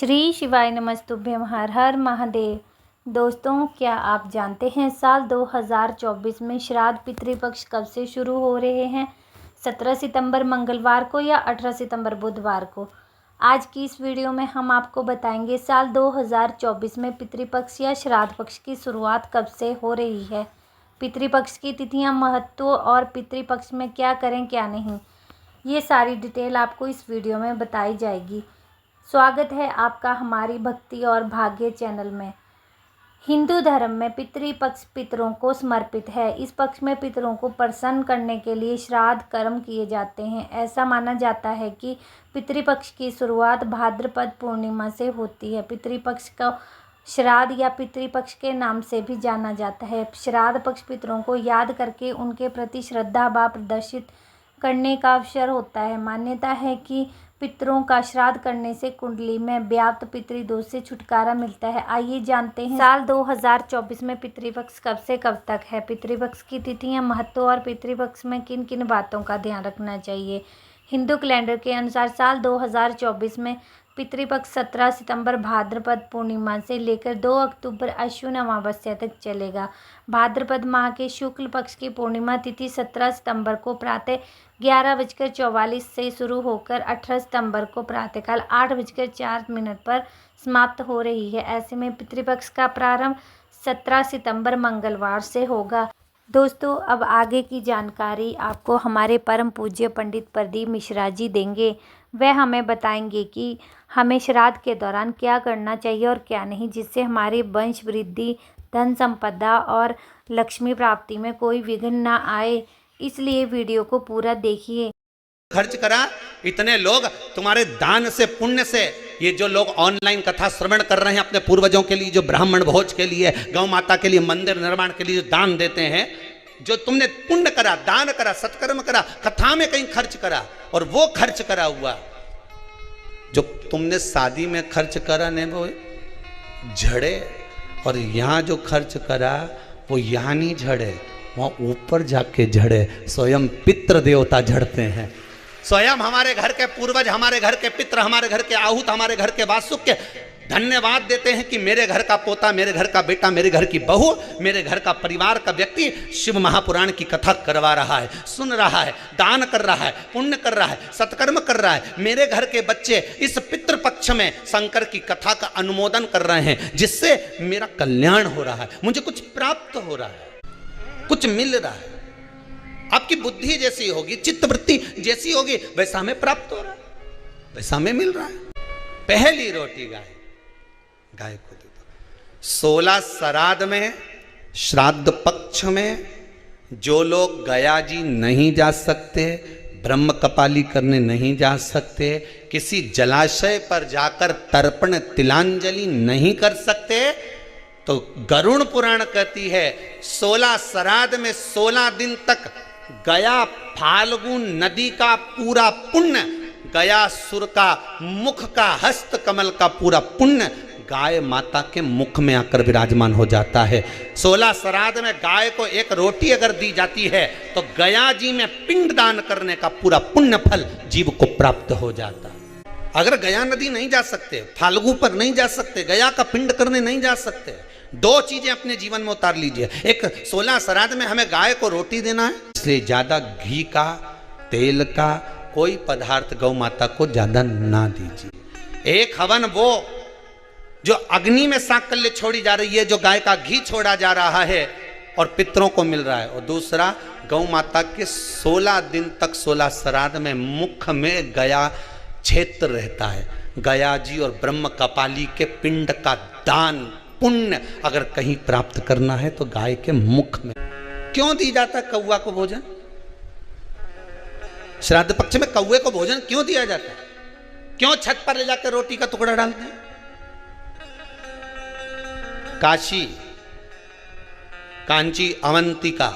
श्री शिवाय नमस्तुभ्यं। हर हर महादेव। दोस्तों, क्या आप जानते हैं साल 2024 में श्राद्ध पितृपक्ष कब से शुरू हो रहे हैं? 17 सितंबर मंगलवार को या 18 सितंबर बुधवार को? आज की इस वीडियो में हम आपको बताएंगे साल 2024 में पितृपक्ष या श्राद्ध पक्ष की शुरुआत कब से हो रही है, पितृपक्ष की तिथियां, महत्व और पितृपक्ष में क्या करें क्या नहीं, ये सारी डिटेल आपको इस वीडियो में बताई जाएगी। स्वागत है आपका हमारी भक्ति और भाग्य चैनल में। हिंदू धर्म में पितृपक्ष पितरों को समर्पित है। इस पक्ष में पितरों को प्रसन्न करने के लिए श्राद्ध कर्म किए जाते हैं। ऐसा माना जाता है कि पितृपक्ष की शुरुआत भाद्रपद पूर्णिमा से होती है। पितृपक्ष को श्राद्ध या पितृपक्ष के नाम से भी जाना जाता है। श्राद्ध पक्ष पितरों को याद करके उनके प्रति श्रद्धा भाव प्रदर्शित करने का अवसर होता है। मान्यता है कि पितरों का श्राद्ध करने से कुंडली में व्याप्त पितृदोष से छुटकारा मिलता है। आइए जानते हैं साल 2024 में पितृपक्ष कब से कब तक है, पितृपक्ष की तिथियां, महत्व और पितृपक्ष में किन किन बातों का ध्यान रखना चाहिए। हिंदू कैलेंडर के अनुसार साल 2024 में पितृपक्ष 17 सितंबर भाद्रपद पूर्णिमा से लेकर 2 अक्टूबर अश्विन अमावस्या तक चलेगा। भाद्रपद माह के शुक्ल पक्ष की पूर्णिमा तिथि 17 सितंबर को प्रातः 11:44 से शुरू होकर 18 सितंबर को प्रातःकाल 8:04 पर समाप्त हो रही है। ऐसे में पितृपक्ष का प्रारंभ 17 सितंबर मंगलवार से होगा। दोस्तों, अब आगे की जानकारी आपको हमारे परम पूज्य पंडित प्रदीप मिश्रा जी देंगे। वह हमें बताएंगे कि हमें श्राद्ध के दौरान क्या करना चाहिए और क्या नहीं, जिससे हमारे वंश वृद्धि, धन संपदा और लक्ष्मी प्राप्ति में कोई विघ्न ना आए। इसलिए वीडियो को पूरा देखिए। खर्च करा, इतने लोग तुम्हारे दान से, पुण्य से, ये जो लोग ऑनलाइन कथा श्रवण कर रहे हैं अपने पूर्वजों के लिए, जो ब्राह्मण भोज के लिए, गौ माता के लिए, मंदिर निर्माण के लिए जो दान देते हैं, जो तुमने पुण्य करा, दान करा, सत्कर्म करा, कथा में कहीं खर्च करा, और वो खर्च करा हुआ जो तुमने शादी में खर्च करा ने वो झड़े, और यहां जो खर्च करा वो यहां नहीं झड़े, वहां ऊपर जाके झड़े। स्वयं पितृ देवता झड़ते हैं। स्वयं हमारे घर के पूर्वज, हमारे घर के पितृ, हमारे घर के आहूत, हमारे घर के वासुक के धन्यवाद देते हैं कि मेरे घर का पोता, मेरे घर का बेटा, मेरे घर की बहू, मेरे घर का परिवार का व्यक्ति शिव महापुराण की कथा करवा रहा है, सुन रहा है, दान कर रहा है, पुण्य कर रहा है, सत्कर्म कर रहा है। मेरे घर के बच्चे इस पितृपक्ष में शंकर की कथा का अनुमोदन कर रहे हैं, जिससे मेरा कल्याण हो रहा है, मुझे कुछ प्राप्त हो रहा है, कुछ मिल रहा है। आपकी बुद्धि जैसी होगी, चित्तवृत्ति जैसी होगी, वैसा हमें प्राप्त हो रहा है, वैसा हमें मिल रहा है। पहली रोटी गाय को दे दो। 16 श्राद्ध में, श्राद्ध पक्ष में जो लोग गया जी नहीं जा सकते, ब्रह्म कपाली करने नहीं जा सकते, किसी जलाशय पर जाकर तर्पण तिलांजलि नहीं कर सकते, तो गरुड़ पुराण कहती है 16 श्राद्ध में 16 दिन तक गया फाल्गुन नदी का पूरा पुण्य, गया सुर का मुख का, हस्त कमल का पूरा पुण्य गाय माता के मुख में आकर विराजमान हो जाता है। 16 श्राद्ध में गाय को एक रोटी अगर दी जाती है तो गया जी में पिंड दान करने का पूरा पुण्य फल जीव को प्राप्त हो जाता है। अगर गया नदी नहीं जा सकते, फाल्गु पर नहीं जा सकते, गया का पिंड करने नहीं जा सकते, 2 चीजें अपने जीवन में उतार लीजिए। एक, 16 श्राद्ध में हमें गाय को रोटी देना है, इसलिए ज्यादा घी का, तेल का कोई पदार्थ गौ माता को ज्यादा ना दीजिए। एक हवन वो जो अग्नि में सांकल्य छोड़ी जा रही है, जो गाय का घी छोड़ा जा रहा है और पितरों को मिल रहा है, और दूसरा गौ माता के 16 दिन तक 16 श्राद्ध में मुख में गया क्षेत्र रहता है। गया जी और ब्रह्म कपाली के पिंड का दान पुण्य अगर कहीं प्राप्त करना है तो गाय के मुख में। क्यों दी जाता है कौवा को भोजन? श्राद्ध पक्ष में कौवे को भोजन क्यों दिया जाता है? क्यों छत पर ले जाकर रोटी का टुकड़ा डालते हैं? काशी, कांची, अवंतिका,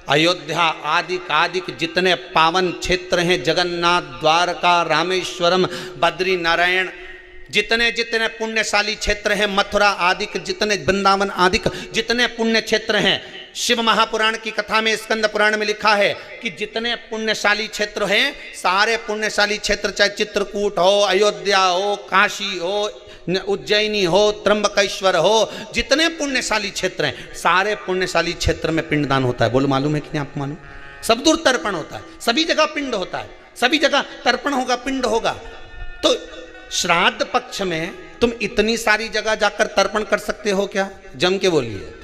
अयोध्या आदि जितने पावन क्षेत्र हैं, जगन्नाथ, द्वारका, रामेश्वरम, बद्री नारायण, जितने जितने पुण्यशाली क्षेत्र हैं, मथुरा आदि जितने, वृंदावन आदि जितने पुण्य क्षेत्र हैं, शिव महापुराण की कथा में, स्कंद पुराण में लिखा है कि जितने पुण्यशाली क्षेत्र हैं, सारे पुण्यशाली क्षेत्र, चाहे चित्रकूट हो, अयोध्या हो, काशी हो, उज्जैनी हो, त्र्यंबकेश्वर हो, जितने पुण्यशाली क्षेत्र हैं, सारे पुण्यशाली क्षेत्र में पिंडदान होता है। बोलो मालूम है कि नहीं आपको? मालूम? सब दूर तर्पण होता है, सभी जगह पिंड होता है, सभी जगह तर्पण होगा, पिंड होगा। तो श्राद्ध पक्ष में तुम इतनी सारी जगह जाकर तर्पण कर सकते हो क्या? जम के बोलिए,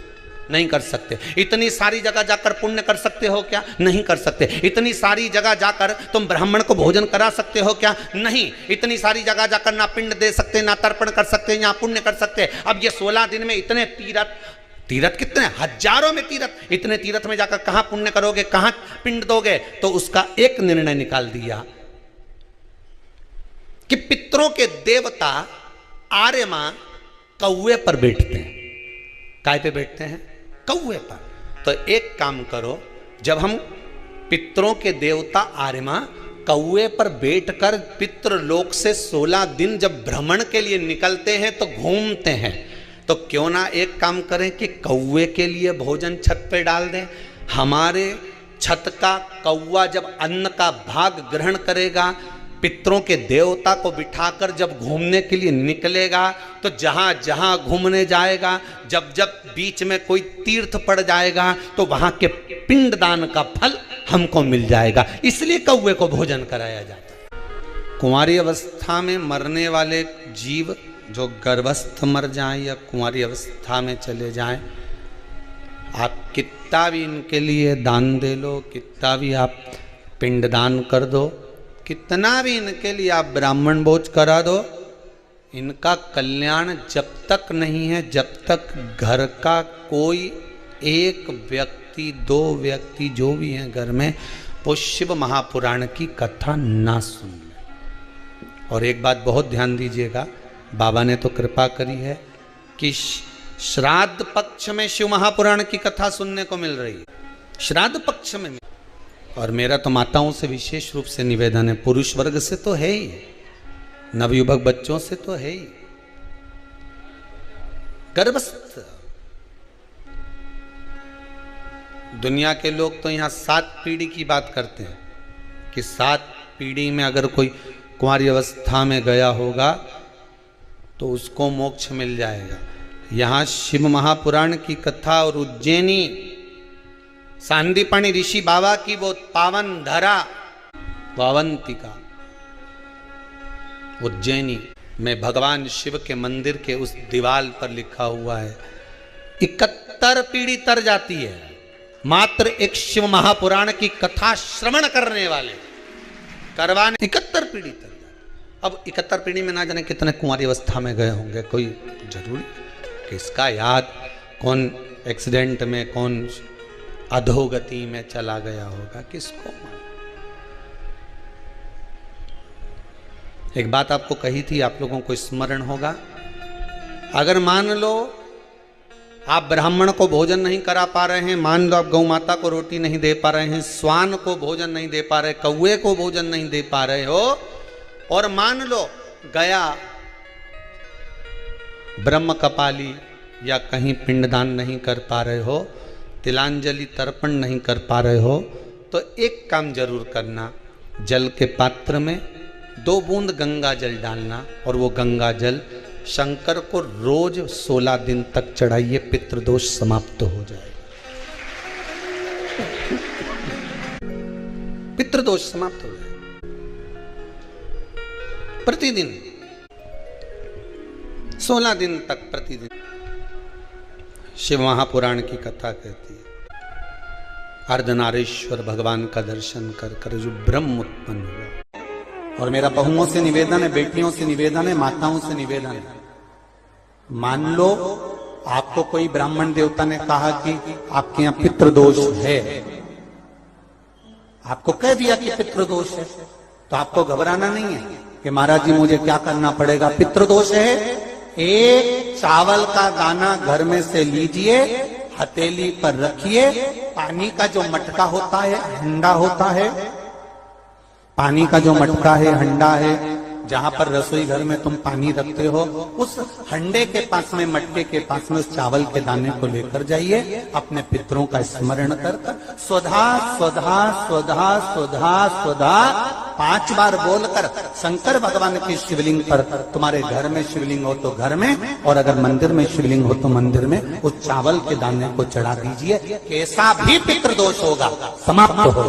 नहीं कर सकते। इतनी सारी जगह जाकर पुण्य कर सकते हो क्या? नहीं कर सकते। इतनी सारी जगह जाकर तुम ब्राह्मण को भोजन करा सकते हो क्या? नहीं। इतनी सारी जगह जाकर ना पिंड दे सकते, ना तर्पण कर सकते, ना पुण्य कर सकते। अब ये 16 दिन में इतने तीर्थ कितने हजारों में तीर्थ, इतने तीर्थ में जाकर कहां पुण्य करोगे, कहां पिंड दोगे? तो उसका एक निर्णय निकाल दिया कि पितरों के देवता आर्यमा कौवे पर बैठते हैं। काय पे बैठते हैं? कौवे पर। तो एक काम करो, जब हम पितरों के देवता आर्यमा कौवे पर बैठकर पितृलोक से 16 दिन जब भ्रमण के लिए निकलते हैं तो घूमते हैं, तो क्यों ना एक काम करें कि कौवे के लिए भोजन छत पे डाल दें। हमारे छत का कौवा जब अन्न का भाग ग्रहण करेगा, पितरों के देवता को बिठाकर जब घूमने के लिए निकलेगा, तो जहां जहां घूमने जाएगा, जब जब बीच में कोई तीर्थ पड़ जाएगा, तो वहां के पिंडदान का फल हमको मिल जाएगा। इसलिए कौवे को भोजन कराया जाता है। कुंवारी अवस्था में मरने वाले जीव जो गर्भस्थ मर जाएं या कुंवारी अवस्था में चले जाएं, आप कितना भी इनके लिए दान दे लो, कितना भी आप पिंडदान कर दो, कितना भी इनके लिए आप ब्राह्मण भोज करा दो, इनका कल्याण जब तक नहीं है, जब तक घर का कोई एक व्यक्ति, 2 व्यक्ति जो भी हैं घर में, वो शिव महापुराण की कथा ना सुन ले। और एक बात बहुत ध्यान दीजिएगा, बाबा ने तो कृपा करी है कि श्राद्ध पक्ष में शिव महापुराण की कथा सुनने को मिल रही है, श्राद्ध पक्ष में। और मेरा तो माताओं से विशेष रूप से निवेदन है, पुरुष वर्ग से तो है ही, नवयुवक बच्चों से तो है ही, गर्भस्थ दुनिया के लोग तो यहां 7 पीढ़ी की बात करते हैं कि 7 पीढ़ी में अगर कोई कुंवारी अवस्था में गया होगा तो उसको मोक्ष मिल जाएगा। यहां शिव महापुराण की कथा और उज्जैनी सांदीपनी ऋषि बाबा की वो पावन धरा वावंतिका उज्जैनी में भगवान शिव के मंदिर के उस दीवाल पर लिखा हुआ है 71 पीढ़ी तर जाती है मात्र एक शिव महापुराण की कथा श्रवण करने वाले करवाने 71 पीढ़ी तर जाती। अब 71 पीढ़ी में ना जाने कितने कुंवारी अवस्था में गए होंगे, कोई जरूरी किसका याद, कौन एक्सीडेंट में, कौन अधोगति में चला गया होगा, किसको मालूम। एक बात आपको कही थी, आप लोगों को स्मरण होगा, अगर मान लो आप ब्राह्मण को भोजन नहीं करा पा रहे हैं, मान लो आप गौ माता को रोटी नहीं दे पा रहे हैं, स्वान को भोजन नहीं दे पा रहे, कौवे को भोजन नहीं दे पा रहे हो, और मान लो गया ब्रह्म कपाली या कहीं पिंडदान नहीं कर पा रहे हो, तिलांजलि तर्पण नहीं कर पा रहे हो, तो एक काम जरूर करना, जल के पात्र में 2 बूंद गंगा जल डालना और वो गंगा जल शंकर को रोज 16 दिन तक चढ़ाइए, पितृदोष समाप्त हो जाएगा। पितृदोष समाप्त हो जाएगा। प्रतिदिन 16 दिन तक प्रतिदिन शिव महापुराण की कथा कहती है, अर्धनारीश्वर भगवान का दर्शन कर कर जो ब्रह्म उत्पन्न हुआ। और मेरा बहुओं से निवेदन है, बेटियों से निवेदन है, माताओं से निवेदन है, मान लो आपको कोई ब्राह्मण देवता ने कहा कि आपके यहाँ पितृदोष है, आपको कह दिया कि पितृदोष है, तो आपको घबराना नहीं है कि महाराज जी मुझे क्या करना पड़ेगा। पितृदोष है, एक चावल का दाना घर में से लीजिए, हथेली पर रखिए, पानी का जो मटका होता है, हंडा होता है, पानी का जो मटका है, हंडा है, जहां पर रसोई घर में तुम पानी रखते हो, उस हंडे के पास में, मटके के पास में उस चावल के दाने को लेकर जाइए, अपने पितरों का स्मरण कर स्वधा स्वधा स्वधा स्वधा स्वधा 5 बार बोलकर शंकर भगवान की शिवलिंग पर, तुम्हारे घर में शिवलिंग हो तो घर में, और अगर मंदिर में शिवलिंग हो तो मंदिर में, उस चावल के दाने को चढ़ा दीजिए। कैसा भी पितृदोष होगा समाप्त हो।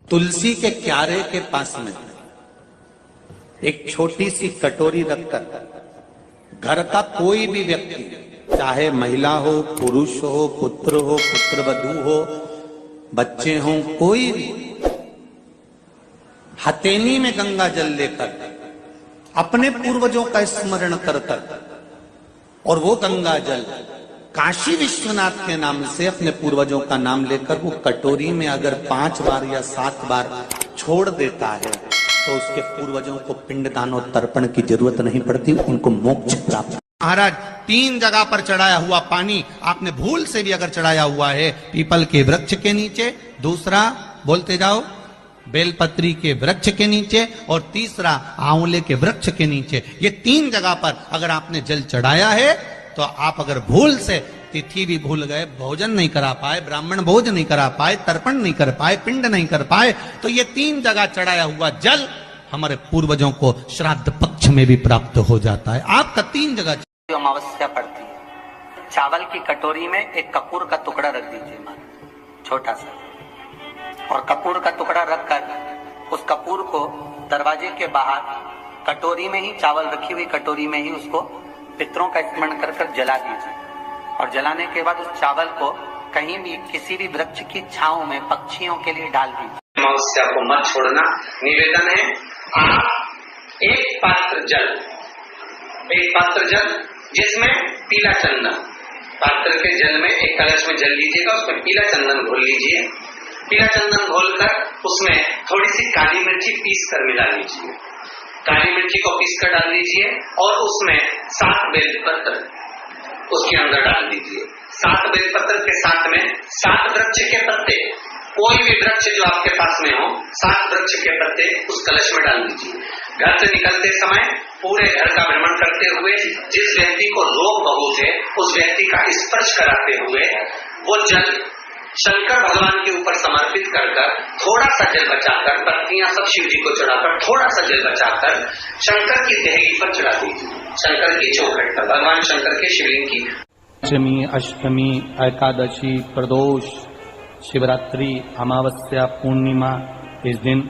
तुलसी के क्यारे के पास में एक छोटी सी कटोरी रखकर घर का कोई भी व्यक्ति, चाहे महिला हो, पुरुष हो, पुत्र हो, पुत्रवधू हो, बच्चे हों, कोई भी, हथेली में गंगा जल लेकर अपने पूर्वजों का स्मरण कर और वो गंगा जल काशी विश्वनाथ के नाम से, अपने पूर्वजों का नाम लेकर वो कटोरी में अगर 5 बार या 7 बार छोड़ देता है तो उसके पूर्वजों को पिंडदान और तर्पण की जरूरत नहीं पड़ती, उनको मोक्ष प्राप्त। महाराज 3 जगह पर चढ़ाया हुआ पानी आपने भूल से भी अगर चढ़ाया हुआ है, पीपल के वृक्ष के नीचे, दूसरा बोलते जाओ बेलपत्री के वृक्ष के नीचे, और तीसरा आंवले के वृक्ष के नीचे, ये 3 जगह पर अगर आपने जल चढ़ाया है तो आप अगर भूल से तिथि भी भूल गए, भोजन नहीं करा पाए, ब्राह्मण भोज नहीं करा पाए, तर्पण नहीं कर पाए, पिंड नहीं कर पाए, तो ये 3 जगह चढ़ाया हुआ जल हमारे पूर्वजों को श्राद्ध पक्ष में भी प्राप्त हो जाता है। आपका 3 जगह अमावस्या पड़ती है, चावल की कटोरी में एक कपूर का टुकड़ा रख दीजिए, छोटा सा, और कपूर का टुकड़ा रखकर उस कपूर को दरवाजे के बाहर कटोरी में ही, चावल रखी हुई कटोरी में ही उसको पितरों का स्मरण कर जला दीजिए, और जलाने के बाद उस चावल को कहीं भी किसी भी वृक्ष की छांव में पक्षियों के लिए डाल दीजिए। अमावस्या को मत छोड़ना। निवेदन है, आप एक पात्र जल जिसमें पीला चंदन, पात्र के जल में एक कलश में जल लीजिएगा, उसमें पीला चंदन घोल लीजिए। पीला चंदन घोलकर उसमें थोड़ी सी काली मिर्ची पीस कर मिला लीजिए, काली मिर्ची को पीस कर डाल दीजिए, और उसमें 7 बेलपत्र उसके अंदर डाल दीजिए। 7 बेलपत्र के साथ में 7 वृक्ष के पत्ते, कोई भी वृक्ष जो आपके पास में हो, 7 वृक्ष के पत्ते उस कलश में डाल दीजिए। घर से निकलते समय पूरे घर का भ्रमण करते हुए जिस व्यक्ति को रोग बहुत है उस व्यक्ति का स्पर्श कराते हुए वो जल शंकर भगवान के ऊपर समर्पित कर थोड़ा सा जल बचाकर, पत्तियां सब शिव जी को चढ़ाकर थोड़ा सा जल बचाकर शंकर की देहली पर चढ़ा दीजिए, शंकर की चौखट पर, भगवान शंकर के शिवलिंग की। पंचमी, अष्टमी, एकादशी, प्रदोष, शिवरात्रि, अमावस्या, पूर्णिमा, इस दिन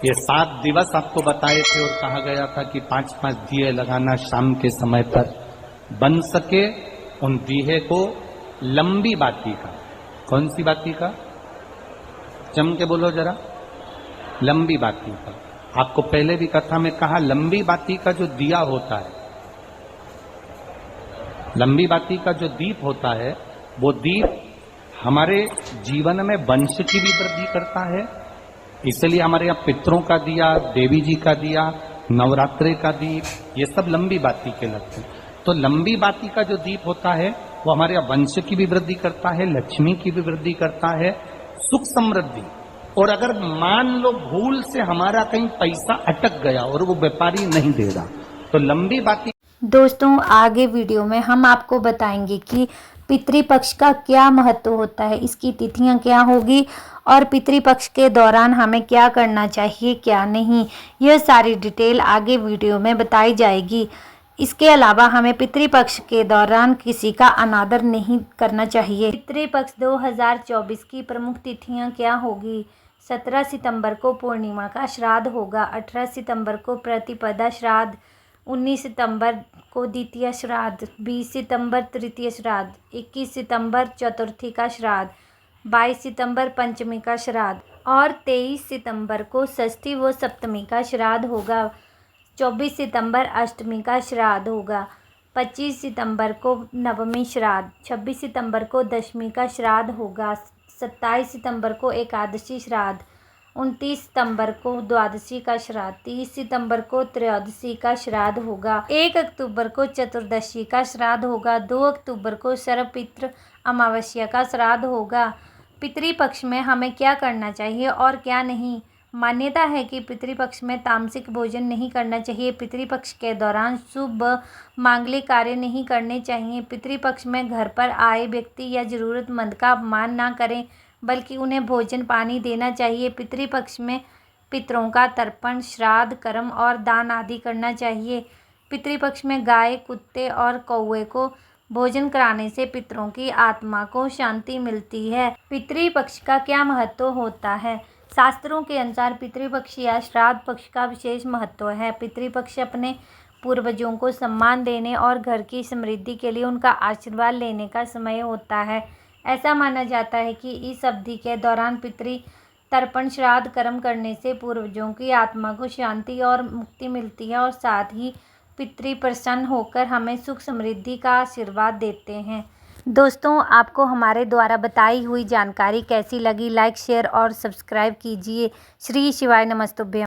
ये 7 दिवस आपको बताए थे और कहा गया था कि 5-5 दिए लगाना शाम के समय पर, बन सके उन दिए को लंबी बाती का। कौन सी बाती का? जम के बोलो जरा। लंबी बाती का। आपको पहले भी कथा में कहा, लंबी बाती का जो दिया होता है, लंबी बाती का जो दीप होता है, वो दीप हमारे जीवन में वंश की भी वृद्धि करता है। इसलिए हमारे यहाँ पितरों का दिया, देवी जी का दिया, नवरात्रे का दीप, ये सब लंबी बाती के लगते हैं। तो लंबी बाती का जो दीप होता है वो हमारे वंश की भी वृद्धि करता है, लक्ष्मी की भी वृद्धि करता है, सुख समृद्धि। और अगर मान लो भूल से हमारा कहीं पैसा अटक गया और वो व्यापारी नहीं दे रहा, तो लंबी बाती। दोस्तों आगे वीडियो में हम आपको बताएंगे कि पितृपक्ष का क्या महत्व होता है, इसकी तिथियां क्या होगी और पितृपक्ष के दौरान हमें क्या करना चाहिए क्या नहीं, यह सारी डिटेल आगे वीडियो में बताई जाएगी। इसके अलावा हमें पितृपक्ष के दौरान किसी का अनादर नहीं करना चाहिए। पितृपक्ष 2024 की प्रमुख तिथियां क्या होगी? 17 सितंबर को पूर्णिमा का श्राद्ध होगा, 18 सितंबर को प्रतिपदा श्राद्ध, 19 सितंबर को द्वितीय श्राद्ध, 20 सितंबर तृतीय श्राद्ध, 21 सितंबर चतुर्थी का श्राद्ध, 22 सितंबर पंचमी का श्राद्ध और 23 सितंबर को षष्ठी व सप्तमी का श्राद्ध होगा। 24 सितंबर अष्टमी का श्राद्ध होगा, 25 सितंबर को नवमी श्राद्ध, 26 सितंबर को दशमी का श्राद्ध होगा, 27 सितंबर को एकादशी श्राद्ध, 29 सितंबर को द्वादशी का श्राद्ध, 30 सितंबर को त्रयोदशी का श्राद्ध होगा, 1 अक्टूबर को चतुर्दशी का श्राद्ध होगा, 2 अक्टूबर को शरपित्र अमावस्या का श्राद्ध होगा। पितृपक्ष में हमें क्या करना चाहिए और क्या नहीं, मान्यता है कि पितृपक्ष में तामसिक भोजन नहीं करना चाहिए। पितृपक्ष के दौरान शुभ मांगलिक कार्य नहीं करने चाहिए। पितृपक्ष में घर पर आए व्यक्ति या ज़रूरतमंद का अपमान ना करें, बल्कि उन्हें भोजन पानी देना चाहिए। पितृपक्ष में पितरों का तर्पण, श्राद्ध, कर्म और दान आदि करना चाहिए। पितृपक्ष में गाय, कुत्ते और कौवे को भोजन कराने से पितरों की आत्मा को शांति मिलती है। पितृपक्ष का क्या महत्व होता है? शास्त्रों के अनुसार पितृपक्ष या श्राद्ध पक्ष का विशेष महत्व है। पितृपक्ष अपने पूर्वजों को सम्मान देने और घर की समृद्धि के लिए उनका आशीर्वाद लेने का समय होता है। ऐसा माना जाता है कि इस अवधि के दौरान पितृ तर्पण, श्राद्ध, कर्म करने से पूर्वजों की आत्मा को शांति और मुक्ति मिलती है और साथ ही पितृ प्रसन्न होकर हमें सुख समृद्धि का आशीर्वाद देते हैं। दोस्तों, आपको हमारे द्वारा बताई हुई जानकारी कैसी लगी? लाइक, शेयर और सब्सक्राइब कीजिए। श्री शिवाय नमस्तुभ्यं।